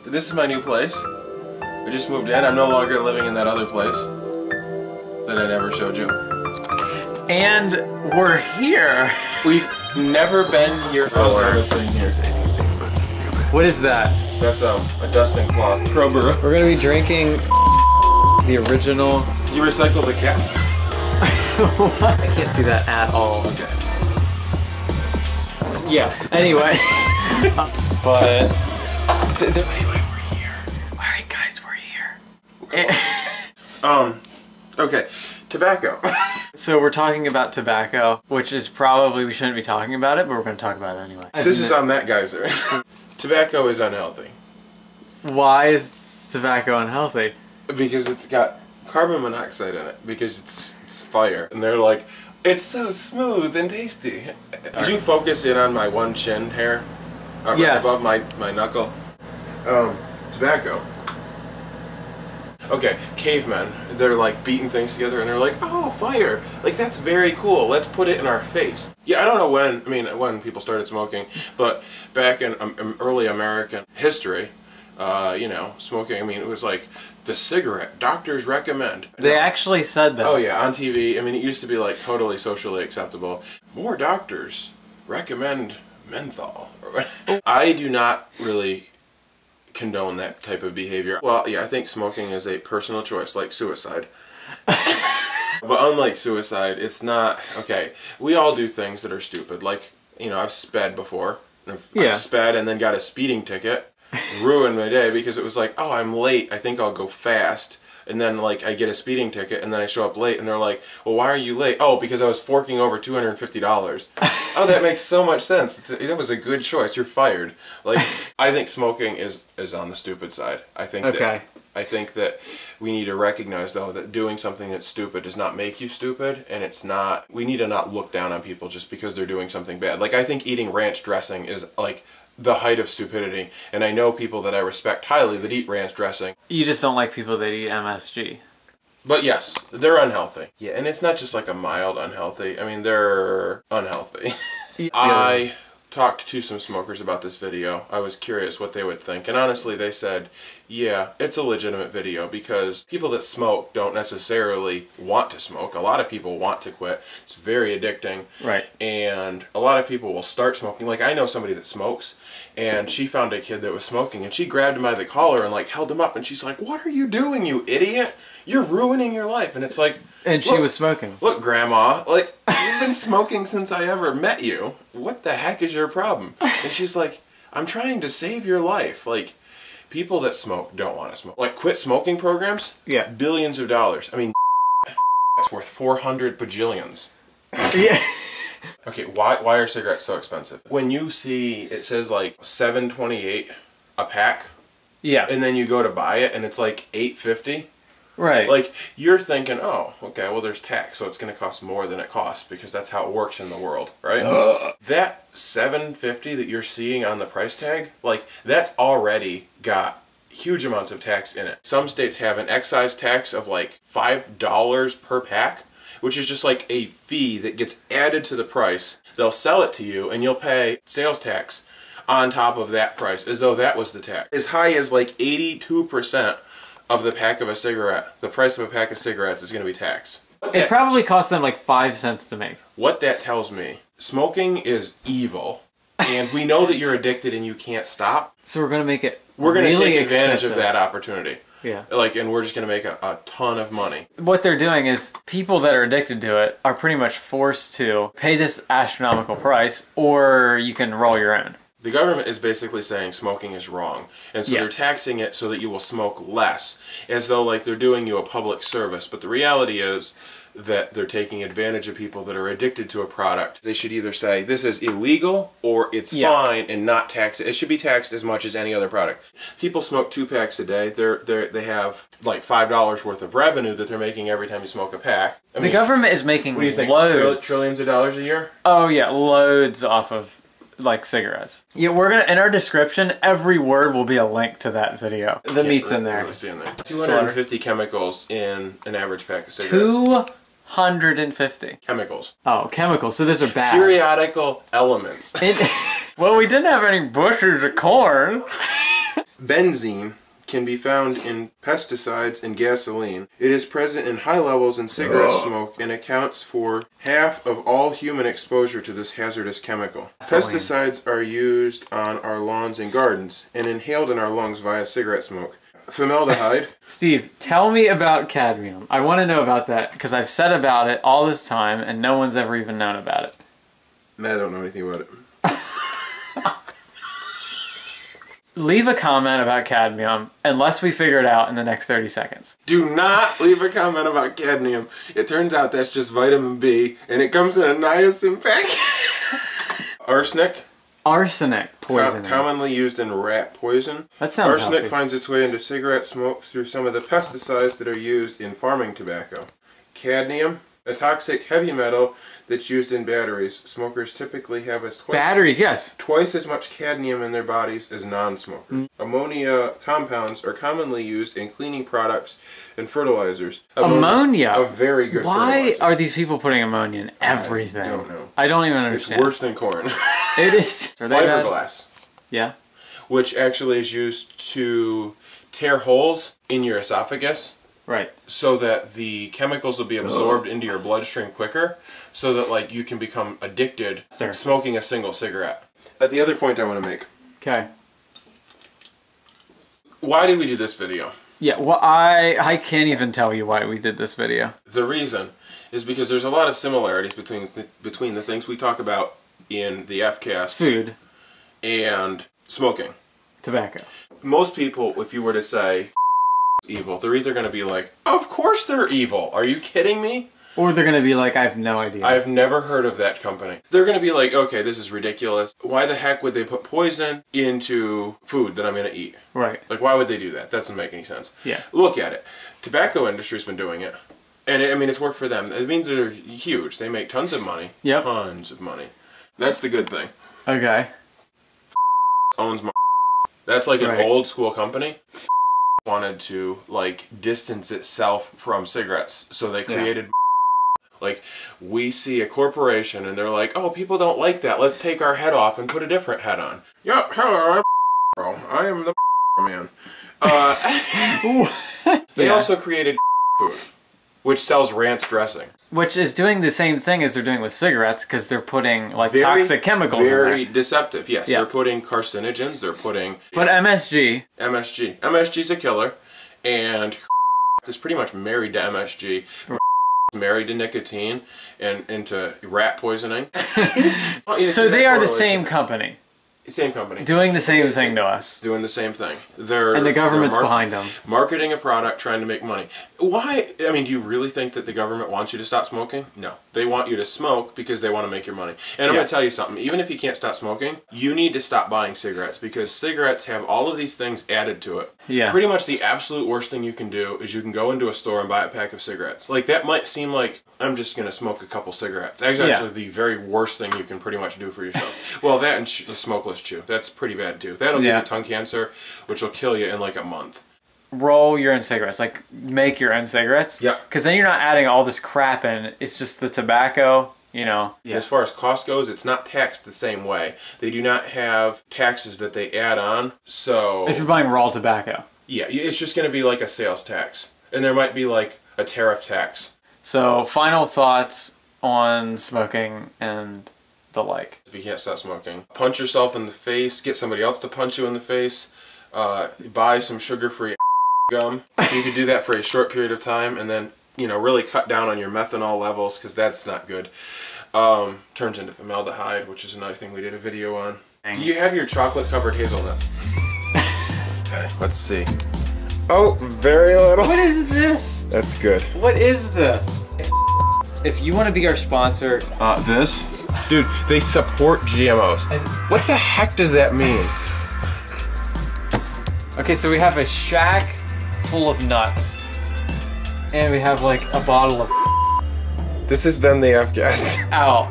This is my new place. I just moved in. I'm no longer living in that other place that I never showed you. And we're here. We've never been here before. What is that? That's a dusting cloth. Crowbar. We're gonna be drinking the original. You recycled the cap? I can't see that at all. Okay. Yeah. Anyway. But anyway, we're here. Alright guys, we're here. Okay. Tobacco. So we're talking about tobacco, which is probably, we shouldn't be talking about it, but we're going to talk about it anyway. This is on that geyser. Tobacco is unhealthy. Why is tobacco unhealthy? Because it's got carbon monoxide in it. Because it's fire. And they're like, it's so smooth and tasty. Did you focus in on my one chin hair? Yes. Above my knuckle? Tobacco. Okay, cavemen, they're like beating things together and they're like, oh, fire. Like, that's very cool. Let's put it in our face. Yeah, I don't know when people started smoking, but back in early American history, you know, smoking, it was like the cigarette doctors recommend. They actually said that. Oh yeah, on TV. It used to be like totally socially acceptable. More doctors recommend menthol. I do not really condone that type of behavior. Well, yeah, I think smoking is a personal choice, like suicide. But unlike suicide, it's not, okay, we all do things that are stupid. Like, you know, I've sped before. I've sped and then got a speeding ticket. Ruined my day because it was like, oh, I'm late, I think I'll go fast. And then, like, I get a speeding ticket, and then I show up late, and they're like, well, why are you late? Oh, because I was forking over $250. Oh, that makes so much sense. That was a good choice. You're fired. Like, I think smoking is on the stupid side. I think that we need to recognize, though, that doing something that's stupid does not make you stupid, and it's not, we need to not look down on people just because they're doing something bad. Like, I think eating ranch dressing is, like, the height of stupidity, and I know people that I respect highly that eat ranch dressing. You just don't like people that eat MSG. But yes, they're unhealthy. Yeah, and it's not just like a mild unhealthy. They're unhealthy. I talked to some smokers about this video. I was curious what they would think, and honestly they said, yeah, it's a legitimate video because people that smoke don't necessarily want to smoke. A lot of people want to quit. It's very addicting. Right. And a lot of people will start smoking. Like, I know somebody that smokes, and she found a kid that was smoking, and she grabbed him by the collar and like held him up, and she's like, what are you doing, you idiot? You're ruining your life. And it's like, and she was smoking. Look, Grandma, like, you've been smoking since I ever met you. What the heck is your problem? And she's like, I'm trying to save your life. Like, people that smoke don't want to smoke. Like, quit smoking programs? Yeah. Billions of dollars. It's worth 400 bajillions. Yeah. Okay, why are cigarettes so expensive? When you see, it says like $7.28 a pack. Yeah. And then you go to buy it and it's like $8.50. Right. Like, you're thinking, oh, okay, well, there's tax, so it's going to cost more than it costs because that's how it works in the world, right? That $7.50 that you're seeing on the price tag, like, that's already got huge amounts of tax in it. Some states have an excise tax of like $5 per pack, which is just like a fee that gets added to the price. They'll sell it to you, and you'll pay sales tax on top of that price, as though that was the tax. As high as like 82% of the pack of a cigarette, the price of a pack of cigarettes is going to be taxed. It probably costs them like 5 cents to make. What that tells me, smoking is evil, and we know that you're addicted and you can't stop. So we're going to make it We're going to really take advantage expensive. of that opportunity. Yeah. Like, and we're just going to make a ton of money. What they're doing is people that are addicted to it are pretty much forced to pay this astronomical price, or you can roll your own. The government is basically saying smoking is wrong, and so they're taxing it so that you will smoke less, as though like they're doing you a public service. But the reality is that they're taking advantage of people that are addicted to a product. They should either say this is illegal or it's fine and not tax it. It should be taxed as much as any other product. People smoke 2 packs a day. They have like $5 worth of revenue that they're making every time you smoke a pack. The government is making what do you think, loads. trillions of dollars a year? Oh yeah, loads off of like cigarettes. Yeah, we're gonna, in our description, every word will be a link to that video. The meat's in there. Really see in there. 250 chemicals in an average pack of cigarettes. 250 chemicals. Oh, chemicals. So those are bad. Periodical elements. Well, we didn't have any bushes of corn. Benzene can be found in pesticides and gasoline. It is present in high levels in cigarette smoke and accounts for half of all human exposure to this hazardous chemical. Pesticides are used on our lawns and gardens and inhaled in our lungs via cigarette smoke. Formaldehyde. Steve, tell me about cadmium. I want to know about that because I've said about it all this time and no one's ever even known about it. I don't know anything about it. Leave a comment about cadmium unless we figure it out in the next 30 seconds. Do not leave a comment about cadmium. It turns out that's just vitamin B, and it comes in a niacin pack. Arsenic. Arsenic poisoning. Commonly used in rat poison. That sounds Arsenic healthy. finds its way into cigarette smoke through some of the pesticides that are used in farming tobacco. Cadmium, a toxic heavy metal that's used in batteries. Smokers typically have twice as much cadmium in their bodies as non-smokers. Ammonia compounds are commonly used in cleaning products and fertilizers. Ammonia? A very good Why fertilizer. are these people putting ammonia in everything? I don't know. I don't even understand. It's worse than corn. It is. Are they bad? Fiberglass. Yeah. Which actually is used to tear holes in your esophagus. Right. So that the chemicals will be absorbed into your bloodstream quicker, so that like you can become addicted to smoking a single cigarette. But the other point I want to make. Okay. Why did we do this video? Yeah, well, I can't even tell you why we did this video. The reason is because there's a lot of similarities between the things we talk about in the Fcast. Food. And smoking. Tobacco. Most people, if you were to say evil, they're either going to be like, of course they're evil, are you kidding me? Or they're going to be like, I have no idea. I've never heard of that company. They're going to be like, okay, this is ridiculous. Why the heck would they put poison into food that I'm going to eat? Right. Like, why would they do that? That doesn't make any sense. Yeah. Look at it. Tobacco industry's been doing it. And, I mean, it's worked for them. It means they're huge. They make tons of money. Yep. Tons of money. That's the good thing. Okay. Owns my... That's like an Right. old school company. Wanted to, like, distance itself from cigarettes. So they created... Like, we see a corporation and they're like, oh, people don't like that. Let's take our head off and put a different head on. Yep, hello, I'm bro. I am the man. They also created food, which sells ranch dressing. Which is doing the same thing as they're doing with cigarettes because they're putting, like, toxic chemicals in there. Very deceptive, yes. Yeah. They're putting carcinogens, they're putting... But MSG. MSG's a killer, and is pretty much married to MSG. Married to nicotine and into rat poisoning. So they are the same company. Same company. Doing the same thing to us. Doing the same thing. And the government's behind them. Marketing a product, trying to make money. Why? I mean, do you really think that the government wants you to stop smoking? No. They want you to smoke because they want to make your money. And I'm going to tell you something. Even if you can't stop smoking, you need to stop buying cigarettes because cigarettes have all of these things added to it. Yeah. Pretty much the absolute worst thing you can do is you can go into a store and buy a pack of cigarettes. Like, that might seem like, I'm just going to smoke a couple cigarettes. That's actually the very worst thing you can pretty much do for yourself. Well, that and the smokeless chew. That's pretty bad, too. That'll give you tongue cancer, which will kill you in like a month. Roll your own cigarettes. Like, make your own cigarettes. Yeah. Because then you're not adding all this crap in. It's just the tobacco, you know. Yeah. As far as cost goes, it's not taxed the same way. They do not have taxes that they add on, so... If you're buying raw tobacco. Yeah, it's just going to be like a sales tax. And there might be like a tariff tax. So, final thoughts on smoking and the like. If you can't stop smoking, punch yourself in the face, get somebody else to punch you in the face, buy some sugar-free gum. You could do that for a short period of time and then, you know, really cut down on your methanol levels because that's not good. Turns into formaldehyde, which is another thing we did a video on. Dang. Do you have your chocolate-covered hazelnuts? Okay, let's see. Oh, very little. What is this? That's good. What is this? If you want to be our sponsor... This? Dude, they support GMOs. What the heck does that mean? Okay, so we have a shack full of nuts. And we have like a bottle of... This has been the Fcast. Out.